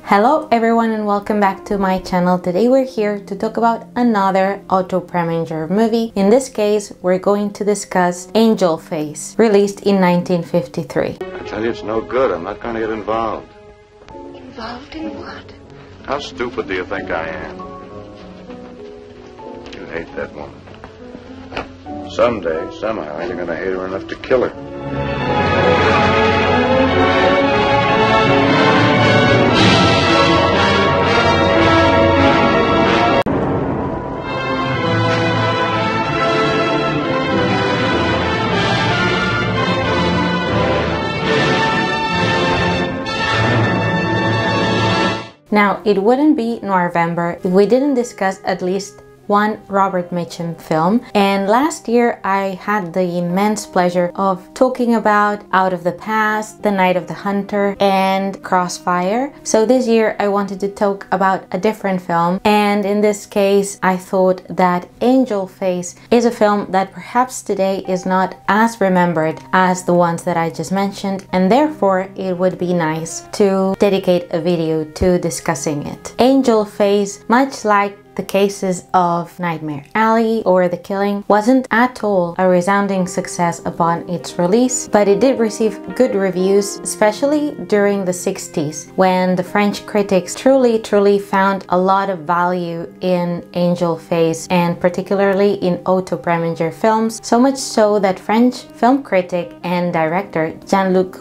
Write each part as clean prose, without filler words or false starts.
Hello everyone and welcome back to my channel. Today we're here to talk about another Otto Preminger movie. In this case, we're going to discuss Angel Face, released in 1953. I tell you, it's no good. I'm not going to get involved. Involved in what? How stupid do you think I am? You hate that woman. Someday, somehow, you're going to hate her enough to kill her. Now, it wouldn't be Noirvember if we didn't discuss at least one Robert Mitchum film, and last year I had the immense pleasure of talking about Out of the Past, The Night of the Hunter, and Crossfire. So this year I wanted to talk about a different film, and in this case I thought that Angel Face is a film that perhaps today is not as remembered as the ones that I just mentioned, and therefore it would be nice to dedicate a video to discussing it. Angel Face, much like the cases of Nightmare Alley or The Killing, wasn't at all a resounding success upon its release, but it did receive good reviews, especially during the 60s, when the French critics truly found a lot of value in Angel Face, and particularly in Otto Preminger films, so much so that French film critic and director Jean-Luc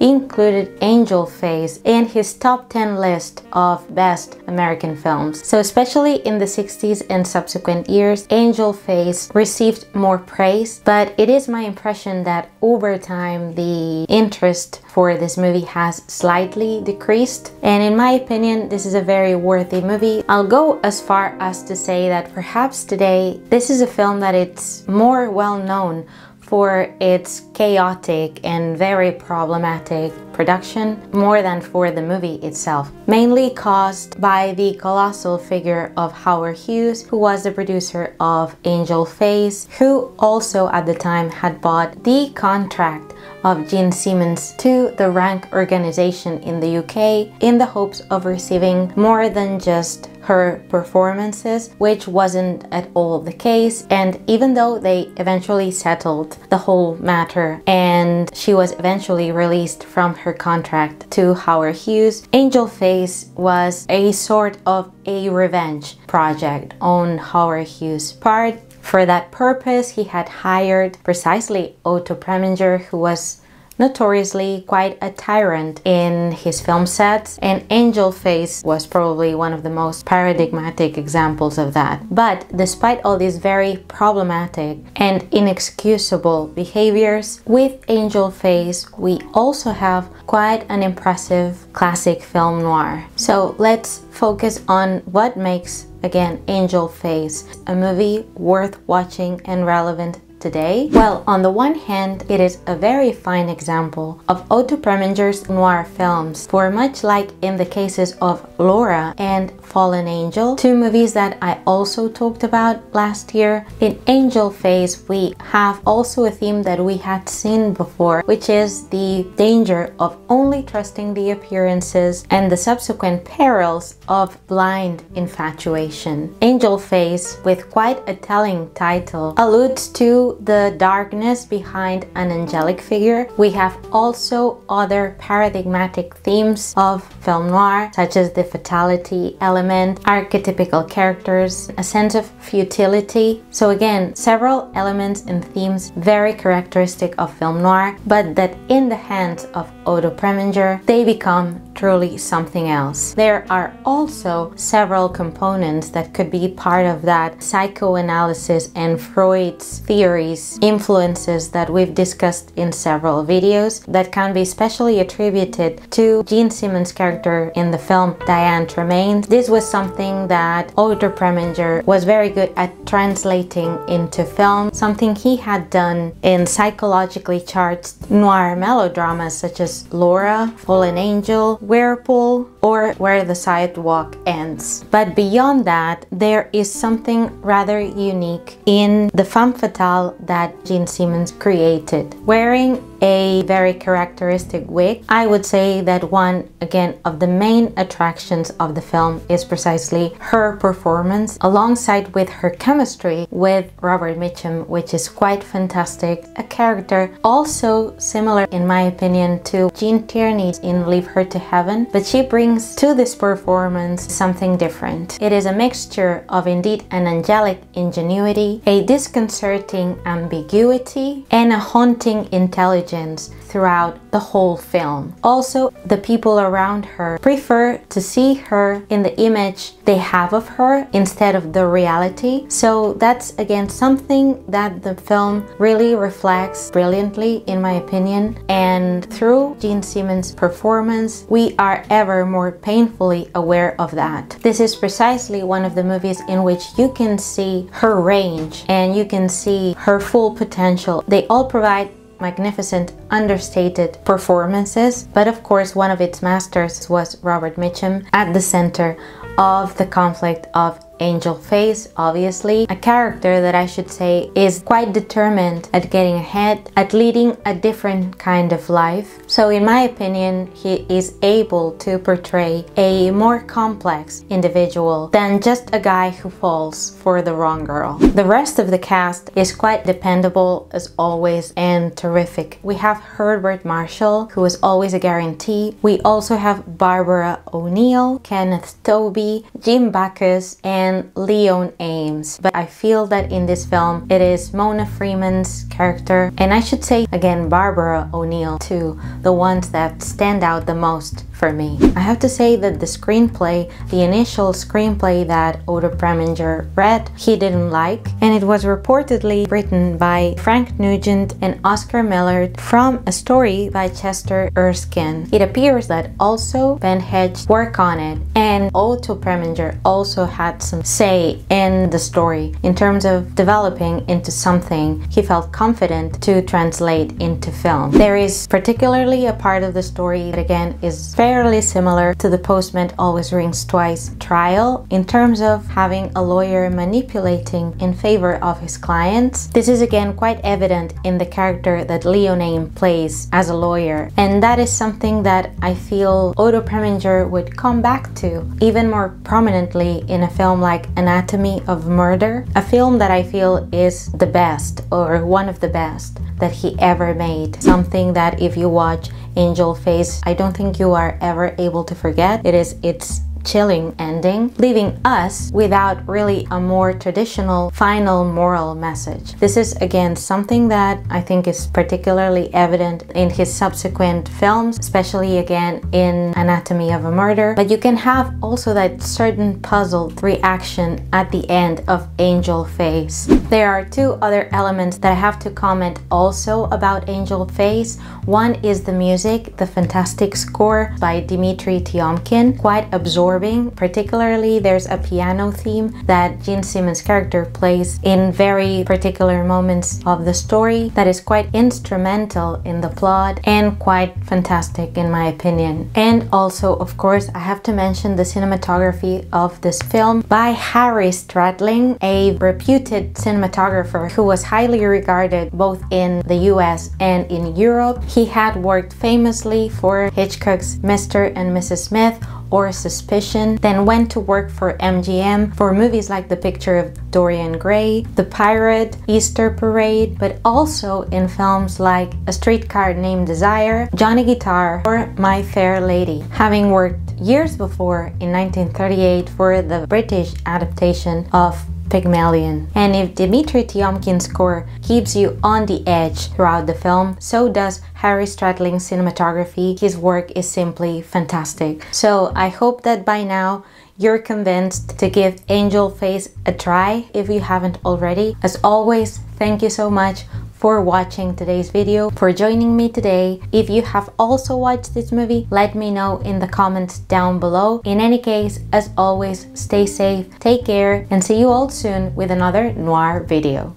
included Angel Face in his top 10 list of best American films. So especially in the 60s and subsequent years, Angel Face received more praise, but it is my impression that over time the interest for this movie has slightly decreased, and in my opinion this is a very worthy movie. I'll go as far as to say that perhaps today this is a film that it's more well known for its chaotic and very problematic production more than for the movie itself, mainly caused by the colossal figure of Howard Hughes, who was the producer of Angel Face, who also at the time had bought the contract of Jean Simmons to the Rank organization in the UK in the hopes of receiving more than just her performances, which wasn't at all the case. And even though they eventually settled the whole matter and she was eventually released from her contract to Howard Hughes, Angel Face was a sort of a revenge project on Howard Hughes' part. For that purpose, he had hired precisely Otto Preminger, who was notoriously quite a tyrant in his film sets, and Angel Face was probably one of the most paradigmatic examples of that. But despite all these very problematic and inexcusable behaviors, with Angel Face we also have quite an impressive classic film noir. So let's focus on what makes, again, Angel Face a movie worth watching and relevant today. Well, on the one hand, it is a very fine example of Otto Preminger's noir films, for much like in the cases of Laura and Fallen Angel, two movies that I also talked about last year, in Angel Face we have also a theme that we had seen before, which is the danger of only trusting the appearances and the subsequent perils of blind infatuation. Angel Face, with quite a telling title, alludes to the darkness behind an angelic figure. We have also other paradigmatic themes of film noir, such as the fatality element, archetypical characters, a sense of futility. So again, several elements and themes very characteristic of film noir, but that in the hands of Otto Preminger, they become truly something else. There are also several components that could be part of that psychoanalysis and Freud's theories, influences that we've discussed in several videos, that can be specially attributed to Jean Simmons' character in the film Diane Tremaine. This was something that Otto Preminger was very good at translating into film, something he had done in psychologically charged noir melodramas such as Laura, Fallen Angel, Whirlpool, or Where the Sidewalk Ends. But beyond that, there is something rather unique in the Femme Fatale that Jean Simmons created. Wearing a very characteristic wig. I would say that one, again, of the main attractions of the film is precisely her performance, alongside with her chemistry with Robert Mitchum, which is quite fantastic. A character also similar, in my opinion, to Jean Tierney in Leave Her to Heaven, but she brings to this performance something different. It is a mixture of indeed an angelic ingenuity, a disconcerting ambiguity, and a haunting intelligence throughout the whole film. Also, the people around her prefer to see her in the image they have of her instead of the reality. So that's again something that the film really reflects brilliantly, in my opinion. And through Jean Simmons' performance, we are ever more painfully aware of that. This is precisely one of the movies in which you can see her range and you can see her full potential. They all provide magnificent, understated performances, but of course one of its masters was Robert Mitchum at the center of the conflict of Angel Face, obviously a character that I should say is quite determined at getting ahead, at leading a different kind of life. So in my opinion, he is able to portray a more complex individual than just a guy who falls for the wrong girl. The rest of the cast is quite dependable as always and terrific. We have Herbert Marshall, who is always a guarantee. We also have Barbara O'Neill, Kenneth Tobey, Jim Backus, and Leon Ames. But I feel that in this film it is Mona Freeman's character, and I should say again Barbara O'Neill too, the ones that stand out the most for me. I have to say that the screenplay, the initial screenplay that Otto Preminger read, he didn't like, and it was reportedly written by Frank Nugent and Oscar Millard from a story by Chester Erskine. It appears that also Ben Hedge worked on it, and Otto Preminger also had some say in the story in terms of developing into something he felt confident to translate into film. There is particularly a part of the story that again is fairly similar to the Postman Always Rings Twice trial in terms of having a lawyer manipulating in favor of his clients. This is again quite evident in the character that Leon Ames plays as a lawyer, and that is something that I feel Otto Preminger would come back to even more prominently in a film like Anatomy of Murder, a film that I feel is the best or one of the best that he ever made. Something that if you watch Angel Face, I don't think you are ever able to forget. It's chilling ending, leaving us without really a more traditional final moral message. This is again something that I think is particularly evident in his subsequent films, especially again in Anatomy of a Murder, but you can have also that certain puzzled reaction at the end of Angel Face. There are two other elements that I have to comment also about Angel Face. One is the music, the fantastic score by Dmitri Tiomkin, quite absorbing. Particularly there's a piano theme that Jean Simmons' character plays in very particular moments of the story that is quite instrumental in the plot and quite fantastic in my opinion. And also of course I have to mention the cinematography of this film by Harry Stradling, a reputed cinematographer who was highly regarded both in the US and in Europe. He had worked famously for Hitchcock's Mr. and Mrs. Smith or Suspicion, then went to work for MGM for movies like The Picture of Dorian Gray, The Pirate, Easter Parade, but also in films like A Streetcar Named Desire, Johnny Guitar, or My Fair Lady, having worked years before in 1938 for the British adaptation of Pygmalion. And if Dmitri Tiomkin's score keeps you on the edge throughout the film, so does Harry Stradling's cinematography. His work is simply fantastic. So I hope that by now you're convinced to give Angel Face a try if you haven't already. As always, thank you so much for watching today's video, for joining me today. If you have also watched this movie, let me know in the comments down below. In any case, as always, stay safe, take care, and see you all soon with another Noir video.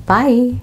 Bye!